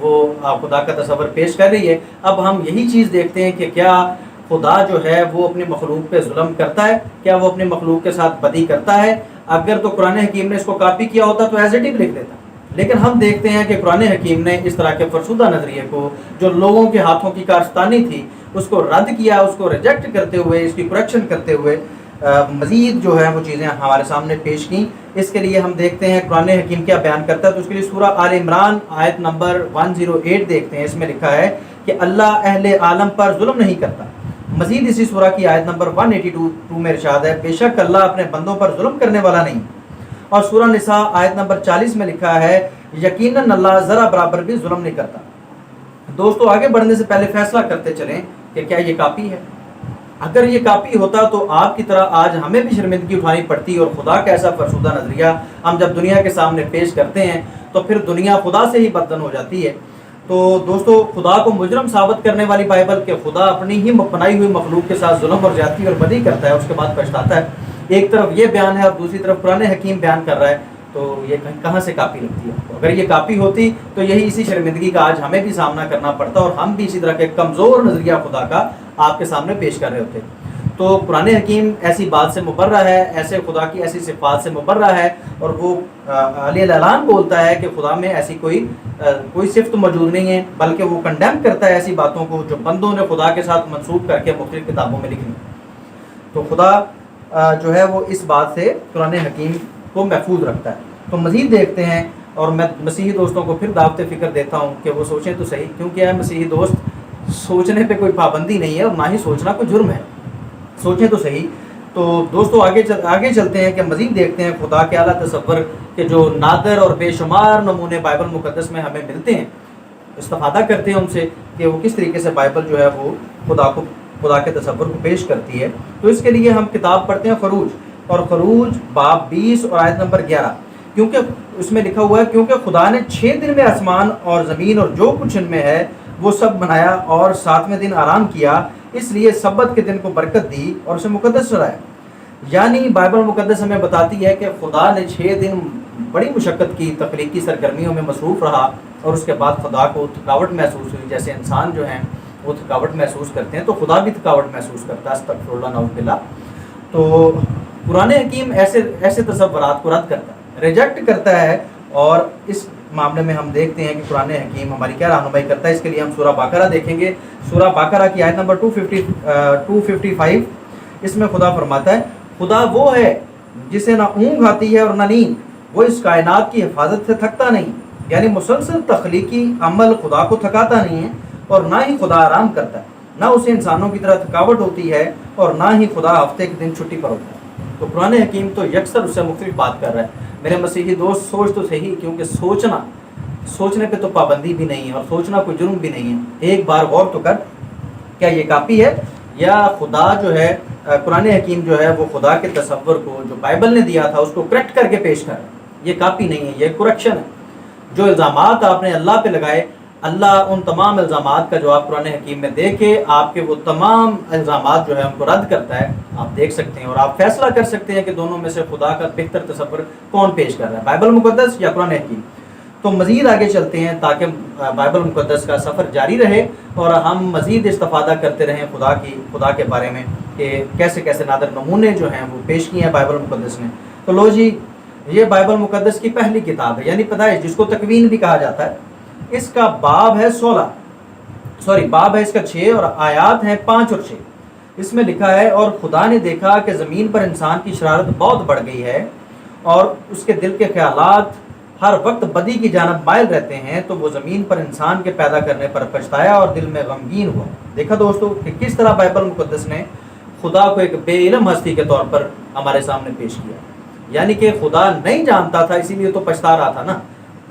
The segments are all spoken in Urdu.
وہ خدا کا تصور پیش کر رہی ہے۔ اب ہم یہی چیز دیکھتے ہیں کہ کیا خدا جو ہے وہ اپنی مخلوق پہ ظلم کرتا ہے، کیا وہ اپنی مخلوق کے ساتھ بدی کرتا ہے؟ اگر تو قرآن حکیم نے اس کو کاپی کیا ہوتا تو ایز اٹ از لکھ دیتا، لیکن ہم دیکھتے ہیں کہ قرآن حکیم نے اس طرح کے فرسودہ نظریے کو، جو لوگوں کے ہاتھوں کی کارستانی تھی، اس کو رد کیا، اس کو ریجیکٹ کرتے ہوئے، اس کی کریکشن کرتے ہوئے مزید جو ہے وہ چیزیں ہمارے سامنے پیش کی۔ اس کے لیے ہم دیکھتے ہیں قرآن حکیم کیا بیان کرتا ہے، تو اس کے لیے سورہ آل عمران آیت نمبر 108 دیکھتے ہیں۔ اس میں لکھا ہے کہ اللہ اہل عالم پر ظلم نہیں کرتا۔ مزید اسی سورہ کی آیت نمبر 182 میں ارشاد ہے، بے شک اللہ اپنے بندوں پر ظلم کرنے والا نہیں۔ اور سورہ نساء آیت نمبر 40 میں لکھا ہے، یقیناً اللہ ذرا برابر بھی ظلم نہیں کرتا۔ دوستو آگے بڑھنے سے پہلے فیصلہ کرتے چلیں کہ کیا یہ کاپی ہے؟ اگر یہ کاپی ہوتا تو آپ کی طرح آج ہمیں بھی شرمندگی اٹھانی پڑتی، اور خدا کا ایسا فرسودہ نظریہ ہم جب دنیا کے سامنے پیش کرتے ہیں تو پھر دنیا خدا سے ہی بدتن ہو جاتی ہے۔ تو دوستو خدا کو مجرم ثابت کرنے والی بائبل کہ خدا اپنی ہی بنائی ہوئی مخلوق کے ساتھ ظلم اور زیادتی اور بدی کرتا ہے، اس کے بعد پچھتاتا ہے، ایک طرف یہ بیان ہے اور دوسری طرف قرآن حکیم بیان کر رہا ہے، تو یہ کہاں سے کاپی لگتی ہے؟ اگر یہ کاپی ہوتی تو یہی اسی شرمندگی کا آج ہمیں بھی سامنا کرنا پڑتا، اور ہم بھی اسی طرح کے کمزور نظریہ خدا کا آپ کے سامنے پیش کر رہے ہوتے۔ تو قرآن حکیم ایسی بات سے مبرہ ہے، ایسے خدا کی ایسی صفات سے مبرہ ہے، اور وہ علی الاعلان بولتا ہے کہ خدا میں ایسی کوئی صفت موجود نہیں ہے، بلکہ وہ کنڈیم کرتا ہے ایسی باتوں کو جو بندوں نے خدا کے ساتھ منسوب کر کے مختلف کتابوں میں لکھی۔ تو خدا جو ہے وہ اس بات سے قرآن حکیم کو محفوظ رکھتا ہے۔ تو مزید دیکھتے ہیں، اور میں مسیحی دوستوں کو پھر دعوت فکر دیتا ہوں کہ وہ سوچیں تو صحیح، کیونکہ مسیحی دوست سوچنے پہ کوئی پابندی نہیں ہے، اور نہ ہی سوچنا کوئی جرم ہے، سوچیں تو صحیح۔ تو دوستو آگے چلتے ہیں کہ مزید دیکھتے ہیں خدا کے اعلیٰ تصور کے جو نادر اور بے شمار نمونے بائبل مقدس میں ہمیں ملتے ہیں، استفادہ کرتے ہیں ان سے کہ وہ کس طریقے سے بائبل جو ہے وہ خدا کے تصور کو پیش کرتی ہے۔ تو اس کے لیے ہم کتاب پڑھتے ہیں خروج، اور خروج باب 20 اور آیت نمبر 11، کیونکہ اس میں لکھا ہوا ہے، کیونکہ خدا نے 6 دن میں آسمان اور زمین اور جو کچھ ان میں ہے وہ سب بنایا، اور 7ویں دن آرام کیا، اس لیے سبت کے دن کو برکت دی اور اسے مقدس ٹھہرایا۔ یعنی بائبل مقدس ہمیں بتاتی ہے کہ خدا نے 6 دن بڑی مشقت کی، تخلیقی سرگرمیوں میں مصروف رہا، اور اس کے بعد خدا کو تھکاوٹ محسوس ہوئی، جیسے انسان جو ہیں وہ تھکاوٹ محسوس کرتے ہیں، تو خدا بھی تھکاوٹ محسوس کرتا ہے، استغفر اللہ نعوذ باللہ۔ تو قرآن حکیم ایسے تصورات کو رد کرتا ہے، ریجیکٹ کرتا ہے، اور اس معاملے میں ہم دیکھتے ہیں کہ قرآن حکیم ہماری کیا رہنمائی کرتا ہے۔ اس کے لیے ہم سورہ بقرہ دیکھیں گے، سورہ بقرہ کی آیت نمبر 255۔ اس میں خدا فرماتا ہے، خدا وہ ہے جسے نہ اونگ آتی ہے اور نہ نیند، وہ اس کائنات کی حفاظت سے تھکتا نہیں۔ یعنی مسلسل تخلیقی عمل خدا کو تھکاتا نہیں ہے، اور نہ ہی خدا آرام کرتا ہے، نہ اسے انسانوں کی طرح تھکاوٹ ہوتی ہے، اور نہ ہی خدا ہفتے کے دن چھٹی پر ہوتا ہے۔ تو قرآن حکیم تو یکسر اس سے مختلف بات کر رہا ہے۔ میرے مسیحی دوست سوچ تو صحیح، کیونکہ سوچنے پہ تو پابندی بھی نہیں ہے، اور سوچنا کوئی جرم بھی نہیں ہے۔ ایک بار غور تو کر، کیا یہ کاپی ہے، یا خدا جو ہے قرآن حکیم جو ہے وہ خدا کے تصور کو جو بائبل نے دیا تھا اس کو کریکٹ کر کے پیش کر رہا ہے؟ یہ کاپی نہیں ہے، یہ کریکشن ہے۔ جو الزامات آپ نے اللہ پہ لگائے، اللہ ان تمام الزامات کا جواب قرآن حکیم میں دے کے آپ کے وہ تمام الزامات جو ہے ان کو رد کرتا ہے۔ آپ دیکھ سکتے ہیں، اور آپ فیصلہ کر سکتے ہیں کہ دونوں میں سے خدا کا بہتر تصور کون پیش کر رہا ہے، بائبل مقدس یا قرآن حکیم۔ تو مزید آگے چلتے ہیں تاکہ بائبل مقدس کا سفر جاری رہے، اور ہم مزید استفادہ کرتے رہیں خدا کے بارے میں کہ کیسے کیسے نادر نمونے جو ہیں وہ پیش کیے ہیں بائبل مقدس نے۔ تو لو جی، یہ بائبل مقدس کی پہلی کتاب ہے، یعنی پیدائش، جس کو تکوین بھی کہا جاتا ہے۔ اس کا باب ہے 16، باب ہے اس کا 6، اور آیات ہیں 5 اور 6۔ اس میں لکھا ہے، اور خدا نے دیکھا کہ زمین پر انسان کی شرارت بہت بڑھ گئی ہے، اور اس کے دل کے خیالات ہر وقت بدی کی جانب مائل رہتے ہیں، تو وہ زمین پر انسان کے پیدا کرنے پر پچھتایا اور دل میں غمگین ہوا۔ دیکھا دوستو کہ کس طرح بائبل مقدس نے خدا کو ایک بے علم ہستی کے طور پر ہمارے سامنے پیش کیا، یعنی کہ خدا نہیں جانتا تھا، اسی لیے تو پچھتا رہا تھا نا۔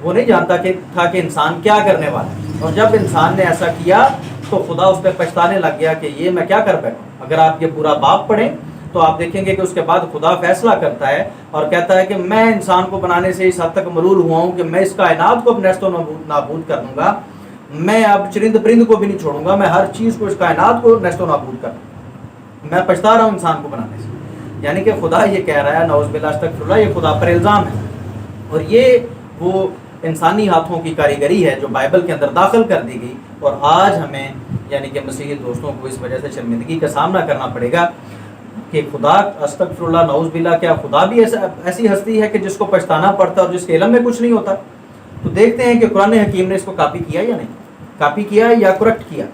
وہ نہیں جانتا تھا کہ انسان کیا کرنے والا ہے، اور جب انسان نے ایسا کیا تو خدا اس پہ پچھتانے لگ گیا کہ یہ میں کیا کر بیٹھا۔ اگر آپ یہ پورا باب پڑھیں تو آپ دیکھیں گے کہ اس کے بعد خدا فیصلہ کرتا ہے اور کہتا ہے کہ میں انسان کو بنانے سے اس حد تک ملول ہوا ہوں کہ میں اس کائنات کو نیست و نابود کر دوں گا، میں اب چرند پرند کو بھی نہیں چھوڑوں گا، میں ہر چیز کو، اس کائنات کو نیست و نابود کر دوں گا، میں پچھتا رہا ہوں انسان کو بنانے سے۔ یعنی کہ خدا یہ کہہ رہا ہے، نعوذ باللہ استغفر اللہ، یہ خدا پر الزام ہے، اور یہ وہ انسانی ہاتھوں کی کاریگری ہے جو بائبل کے اندر داخل کر دی گئی، اور آج ہمیں یعنی کہ مسیحی دوستوں کو اس وجہ سے شرمندگی کا سامنا کرنا پڑے گا کہ خدا، استغفر اللہ، نعوذ باللہ، کیا خدا بھی ایسی ہستی ہے کہ جس کو پچھتانا پڑتا ہے اور جس کے علم میں کچھ نہیں ہوتا؟ تو دیکھتے ہیں کہ قرآن حکیم نے اس کو کاپی کیا یا نہیں، کاپی کیا یا کریکٹ کیا.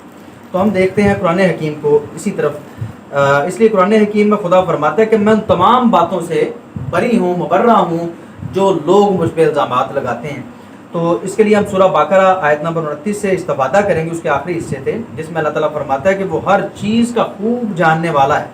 تو ہم دیکھتے ہیں قرآن حکیم کو اسی طرف. اس لیے قرآن حکیم میں خدا فرماتا ہے کہ میں ان تمام باتوں سے بری ہوں، مبرہ ہوں جو لوگ مجھ پہ الزامات لگاتے ہیں. تو اس کے لیے ہم سورہ بقرہ آیت نمبر 29 سے استفادہ کریں گے، اس کے آخری حصے تھے جس میں اللہ تعالیٰ فرماتا ہے کہ وہ ہر چیز کا خوب جاننے والا ہے.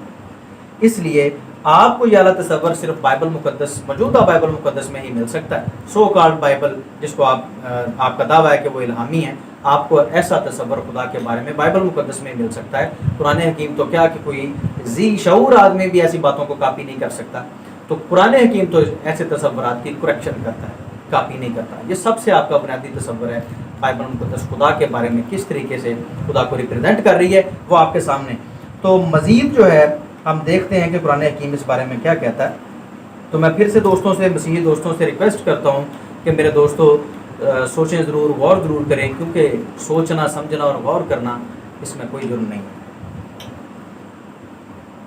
اس لیے آپ کو یہ اعلیٰ تصور صرف بائبل مقدس، موجودہ بائبل مقدس میں ہی مل سکتا ہے. سو کالڈ بائبل، جس کو آپ کا دعویٰ ہے کہ وہ الہامی ہے، آپ کو ایسا تصور خدا کے بارے میں بائبل مقدس میں مل سکتا ہے. قرآن حکیم تو کیا کہ کوئی ذی شعور آدمی بھی ایسی باتوں کو کاپی نہیں کر سکتا. تو قرآن حکیم تو ایسے تصورات کی کریکشن کرتا ہے، کاپی نہیں کرتا. یہ سب سے آپ کا بنیادی تصور ہے بائبل مقدس خدا کے بارے میں کس طریقے سے خدا کو ریپرزینٹ کر رہی ہے، وہ آپ کے سامنے. تو مزید جو ہے ہم دیکھتے ہیں کہ قرآن حکیم اس بارے میں کیا کہتا ہے. تو میں پھر سے دوستوں سے، مسیحی دوستوں سے ریکویسٹ کرتا ہوں کہ میرے دوستو سوچیں ضرور، غور ضرور کریں، کیونکہ سوچنا، سمجھنا اور غور کرنا اس میں کوئی جرم نہیں ہے.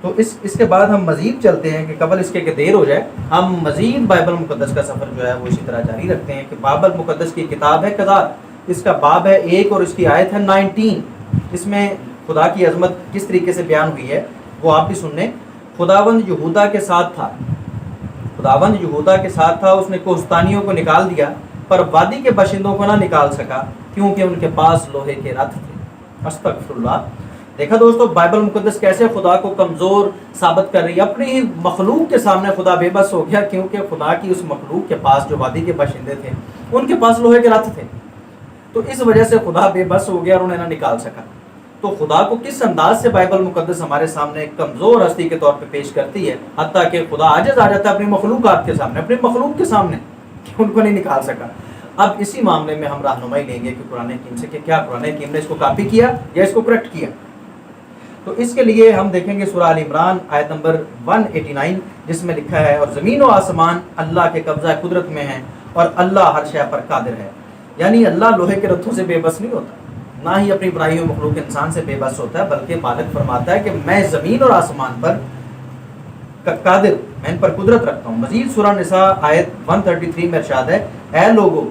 تو اس کے بعد ہم مزید چلتے ہیں کہ قبل اس کے کہ دیر ہو جائے، ہم مزید بائبل مقدس کا سفر جو ہے وہ اسی طرح جاری رکھتے ہیں کہ بائبل مقدس کی کتاب ہے قضات، اس کا باب ہے 1 اور اس کی آیت ہے 19. اس میں خدا کی عظمت کس طریقے سے بیان ہوئی ہے وہ آپ بھی سن لیں. خداوند یہودا کے ساتھ تھا، خداوند یہودا کے ساتھ تھا، اس نے کوہستانیوں کو نکال دیا پر وادی کے باشندوں کو نہ نکال سکا کیونکہ ان کے پاس لوہے کے رتھ تھے. استغفر اللہ. دیکھا دوستو بائبل مقدس کیسے خدا کو کمزور ثابت کر رہی ہے. اپنی مخلوق کے سامنے خدا بے بس ہو گیا کیونکہ خدا کی اس مخلوق کے پاس جو وادی کے باشندے تھے ان کے پاس لوہے کے رتھ تھے. تو اس وجہ سے خدا بے بس ہو گیا اور انہیں نہ نکال سکا. تو خدا کو کس انداز سے بائبل مقدس ہمارے سامنے ایک کمزور ہستی کے طور پہ پیش کرتی ہے، حتیٰ کہ خدا عاجز آ جاتا ہے اپنی مخلوقات کے سامنے، اپنی مخلوق کے سامنے، کہ ان کو نہیں نکال سکا. اب اسی معاملے میں ہم رہنمائی لیں گے کہ قرآن حکیم سے کہ کیا قرآن حکیم نے اس کو کاپی کیا یا اس کو کریکٹ کیا. تو اس کے لیے ہم دیکھیں گے سورہ آل عمران آیت نمبر 189 جس میں لکھا ہے اور زمین و آسمان اللہ کے قبضہ قدرت میں ہیں اور اللہ ہر شے پر قادر ہے. یعنی اللہ لوہے کے رتھوں سے بے بس نہیں ہوتا، نہ ہی اپنی بنائی ہوئی مخلوق انسان سے بے بس ہوتا ہے، بلکہ مالک فرماتا ہے کہ میں زمین اور آسمان پر قادر، میں ان پر قدرت رکھتا ہوں. مزید سورہ نساء آیت 133 میں ارشاد ہے اے لوگو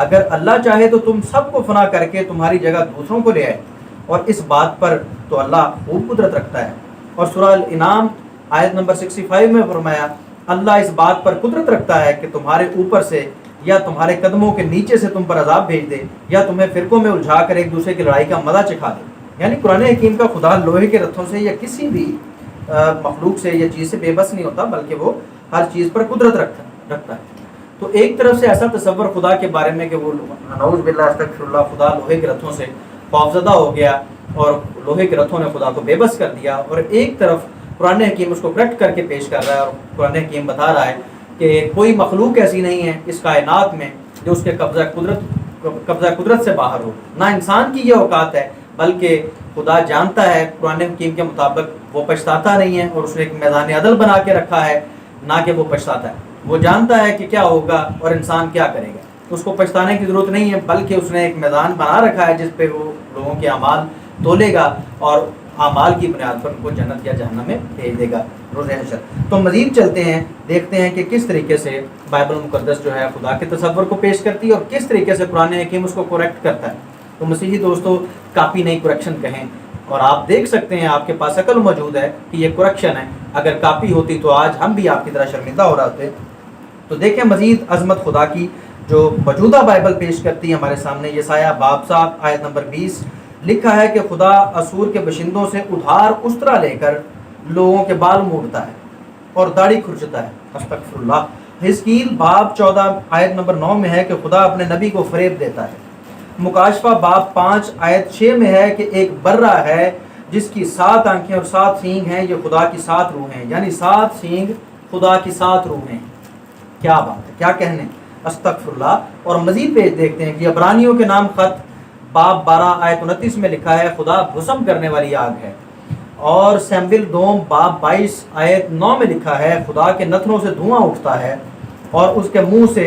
اگر اللہ چاہے تو تم سب کو فنا کر کے تمہاری جگہ دوسروں کو لے آئے، اور اس بات پر تو اللہ خوب قدرت رکھتا ہے. اور سورہ الانعام آیت نمبر 65 میں فرمایا اللہ اس بات پر قدرت رکھتا ہے کہ تمہارے اوپر سے یا تمہارے قدموں کے نیچے سے تم پر عذاب بھیج دے یا تمہیں فرقوں میں الجھا کر ایک دوسرے کی لڑائی کا مزہ چکھا دے. یعنی قرآن حکیم کا خدا لوہے کے رتھوں سے یا کسی بھی مخلوق سے یا چیز سے بے بس نہیں ہوتا، بلکہ وہ ہر چیز پر قدرت رکھتا ہے. تو ایک طرف سے ایسا تصور خدا کے بارے میں کہ وہ نعوذ باللہ استغفر اللہ خدا لوہے کے رتھوں سے خوفزدہ ہو گیا اور لوہے کے رتھوں نے خدا کو بے بس کر دیا، اور ایک طرف قرآن حکیم اس کو کریکٹ کر کے پیش کر رہا ہے اور قرآن حکیم بتا رہا ہے کہ کوئی مخلوق ایسی نہیں ہے اس کائنات میں جو اس کے قبضہ قدرت سے باہر ہو. نہ انسان کی یہ اوقات ہے، بلکہ خدا جانتا ہے قرآن حکیم کے مطابق وہ پچھتاتا نہیں ہے اور اس نے ایک میدان عدل بنا کے رکھا ہے، نہ کہ وہ پچھتاتا ہے. وہ جانتا ہے کہ کیا ہوگا اور انسان کیا کرے گا، اس کو پچھتانے کی ضرورت نہیں ہے، بلکہ اس نے ایک میدان بنا رکھا ہے جس پہ وہ لوگوں کے اعمال تولے گا اور اعمال کی بنیاد پر ان کو جنت یا جہنم میں بھیج دے گا روز حشر. تو مزید چلتے ہیں، دیکھتے ہیں کہ کس طریقے سے بائبل مقدس جو ہے خدا کے تصور کو پیش کرتی ہے اور کس طریقے سے قرآن حکیم اس کو کریکٹ کرتا ہے. تو مسیحی دوستو کاپی نہیں کریکشن کہیں، اور آپ دیکھ سکتے ہیں آپ کے پاس عقل موجود ہے کہ یہ کریکشن ہے. اگر کاپی ہوتی تو آج ہم بھی آپ کی طرح شرمندہ ہو رہے تھے. تو دیکھیں مزید عظمت خدا کی جو موجودہ بائبل پیش کرتی ہے ہمارے سامنے. یسایہ باب 7 آیت نمبر 20 لکھا ہے کہ خدا اسور کے باشندوں سے ادھار استرا لے کر لوگوں کے بال موڑتا ہے اور داڑھی کھرچتا ہے. استغفر اللہ. حزقیل باب 14 آیت نمبر 9 میں ہے کہ خدا اپنے نبی کو فریب دیتا ہے. مکاشفہ باب 5 آیت 6 میں ہے کہ ایک برہ ہے جس کی 7 آنکھیں اور 7 سینگ ہیں، یہ خدا کی 7 روحیں ہیں. یعنی 7 سینگ خدا کی 7 روحیں. کیا بات ہے، کیا کہنے. استغفر اللہ. اور مزید پیج دیکھتے ہیں کہ عبرانیوں کے نام خط باب 12 آیت 29 میں لکھا ہے خدا بھسم کرنے والی آگ ہے. اور سیمویل دوم باب 22 آیت 9 میں لکھا ہے خدا کے نتنوں سے دھواں اٹھتا ہے اور اس کے منہ سے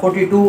42